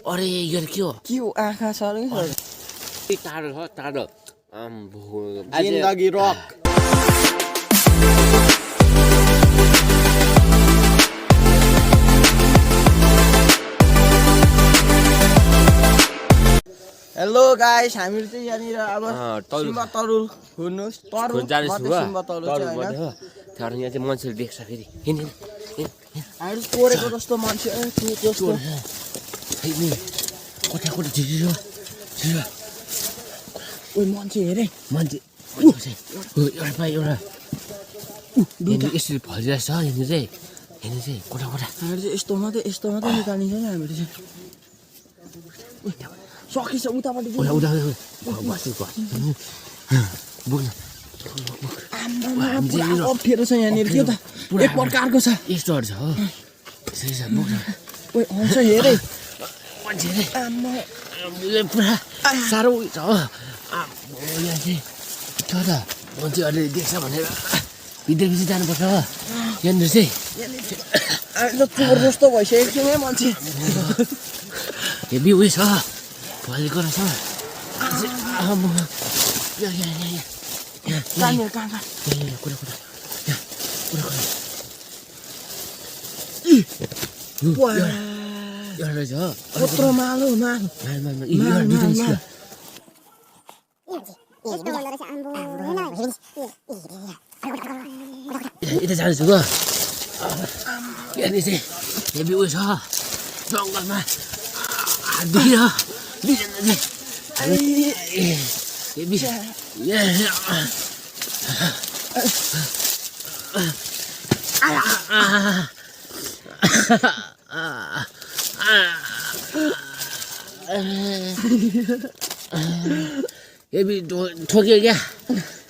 अरे यो के हो के हो आँखा सर टाढो छ टाढो जिन्दगी रक हेलो गाइस हामीहरु चाहिँ यहाँनिर अब सिम्बा तरुल हुनुस् तरुल सिम्बा तरुल चाहिँ हैन त्यहाँ यहाँ चाहिँ मान्छेले देख्छ फेरि हामीहरु कोरेको जस्तो मान्छे जस्तो नि कोठा कोठा छिटो छिटो ओइ मान्छे हेरे मान्छे एउटा पाइ एउटा यसरी फलिरहेछ हेर्नु चाहिँ कोठा कोठा हामीहरु चाहिँ यस्तो मात्रै निकालिन्छ नि हामीहरु चाहिँ सकिन्छ उतापट्टि उता अप्ठ्यारो छ यहाँनिर के त एक प्रकारको छ यस्तोहरू छ हो ओइ आउँछ हेरे मान्छे पुरा साह्रो छ हो यहाँ चाहिँ छ त मान्छेहरूले देख्छ भनेर भित्र जानुपर्छ हो यहाँनिर चाहिँ चोर जस्तो भइसकेको थियो है मान्छे हेभी उयो छ फलेको रहेछ कत्रो माल हो माल यता जाँदैछु गो यहाँनिर चाहिँ हेभी उयो छ जङ्गलमा ठोक्यो क्या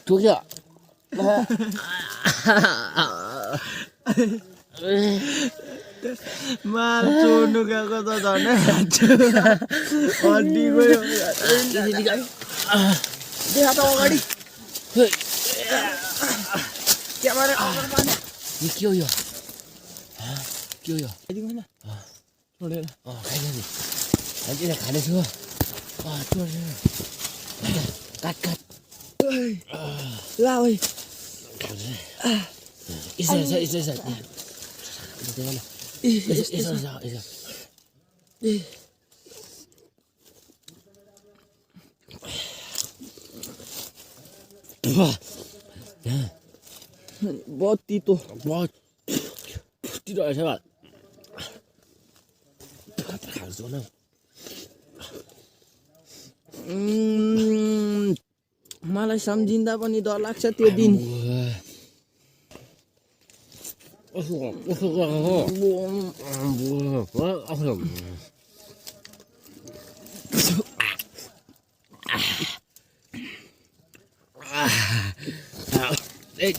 ठोक्यो माल चोर्नु गएको त झन् हड्डी गयो देखा त अगाडि क्यामेरा के हो यो के हो यो छोडेर खाइदिनु खानेछु काट ला ओइ बहुत तितो बहुत तितो रहेछ मलाई सम्झिँदा पनि डर लाग्छ त्यो दिन एक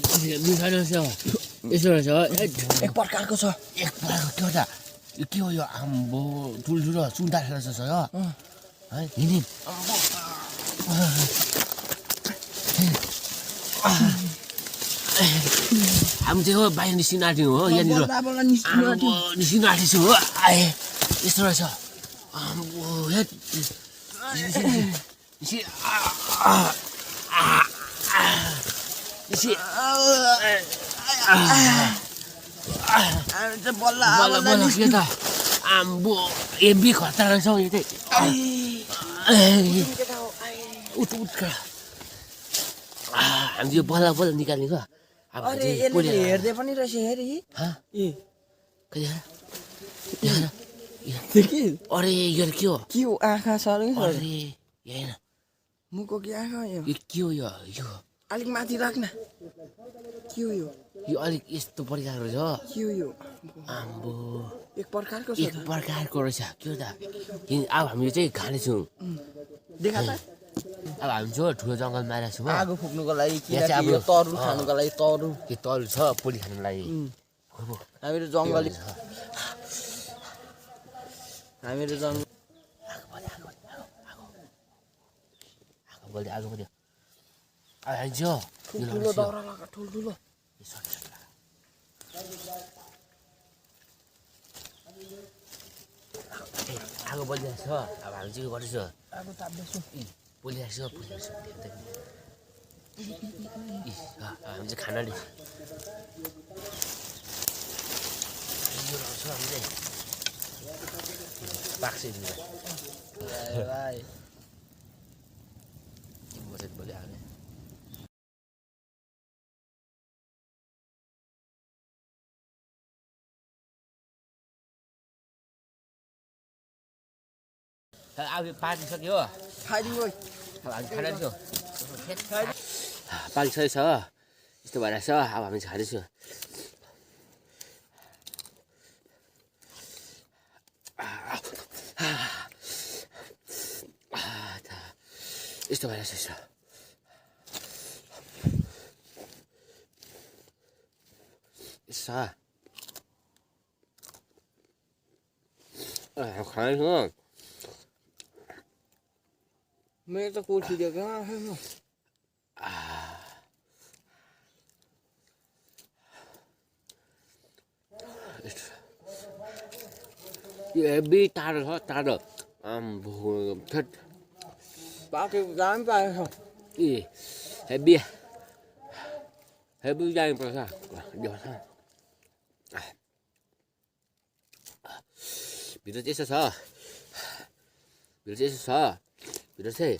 प्रकारको छ एक प्रकारको के हो त के हो यो आम्बो ठुल्ठुलो सुन्दा खेर छ है हिँड्ने हामी चाहिँ हो बाहिर निस्किन आँट्यौँ हो यहाँनिर निस्किन आँटेछु हो आए यस्तो रहेछ आम्बो बल्ल के त आम्बो हेभी खतरा रहेछ हौ यो चाहिँ उठ हामी यो बल्ल निकालेको हेर्दै पनि रहेछ हेरे अरे यो के हो आँखा सर अरे यहाँ मुखको के आँखा यो के हो यो अलिक माथि राख्न के हो यो अलिक यस्तो प्रकारको रहेछ के हो यो आम्बो एक प्रकारको रहेछ के हो त अब हामी चाहिँ खानेछौँ देखा त अब हामी चाहिँ ठुलो जङ्गलमा आइरहेको छौँ आगो फुक्नुको लागि तरुल खानुको लागि तरुल छ पोली खानुको लागि हामीहरू जङ्गली हामीहरू जङ्गल आगो बल्यो आइन्छ ठुलो दाउरा लगा ठुलो आगो बलिरहेको छ अब हामी चाहिँ के गर्दैछौँ आगो ताप्दैछु पोलिरहेको छ हामी चाहिँ खाना लिन्छ हामीले पाक्छ भाइ मजाले बोलिहाल्ने अब पाकिसक्यो खाइदिनु अब हामी खाना दिन्छौँ पाकिसकेको छ यस्तो भइरहेको छ अब हामी चाहिँ खाँदैछौँ यस्तो भइरहेको छ खाँदैछौँ मेरो त कोठी दिएको यो हेभी टाढो छ टाढो थेट पाकेको दामी पाकेको छ ए हेभी हेभी जानुपर्छ भित्र चाहिँ यस्तो छ भित्र चाहिँ यस्तो छ भित्र चाहिँ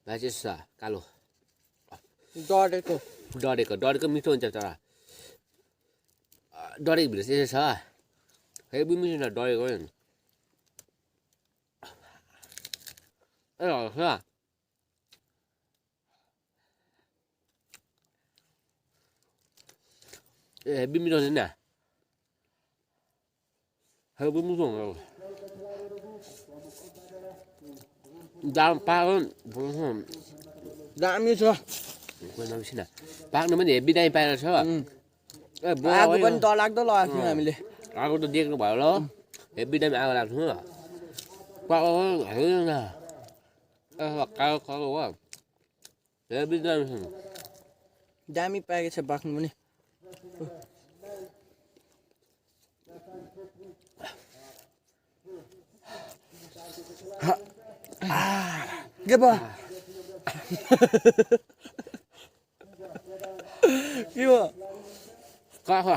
भाइ चाहिँ यस्तो छ कालो डढेको मिठो हुन्छ तर डढेको भित्र चाहिँ यस्तो छ हेभी मिठो हुन्छ डढेको ए हेभी मिठो हुन्छ नि हेभी मिठो हुन्छ दाम पाएको दामी छ नबिर्सिन पाक्नु पनि हेभी दामी पाएको छ आगो पनि डरलाग्दो लगाएको थियौँ हामीले आगो त देख्नु भयो ल हेभी दामी आगो लाग्छ पाएको हाल्दैन कालो कालो हो हेभी दामी छ दामी पाकेको छ पाक्नु पनि के भयो के भयो काखा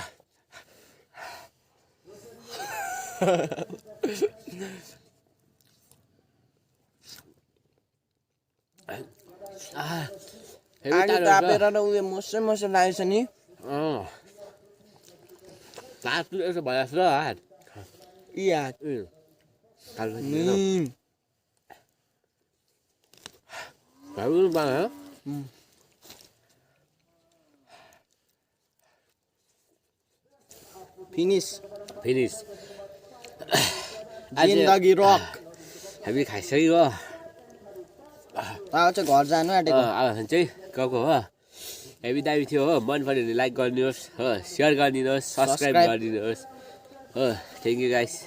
आगो तापेर न उयो मसै लागेछ नि हात यसो भइरहेको छ हात यी हात फिनिस जिन्दगी रक हामी खाइसक्यो अब चाहिँ घर जानु आँटेको अब चाहिँ गएको हो हेभी दामी थियो हो मन पऱ्यो भने लाइक गरिदिनुहोस् हो सेयर गरिदिनुहोस् सब्सक्राइब गरिदिनुहोस् हो थ्याङ्क यू गाइस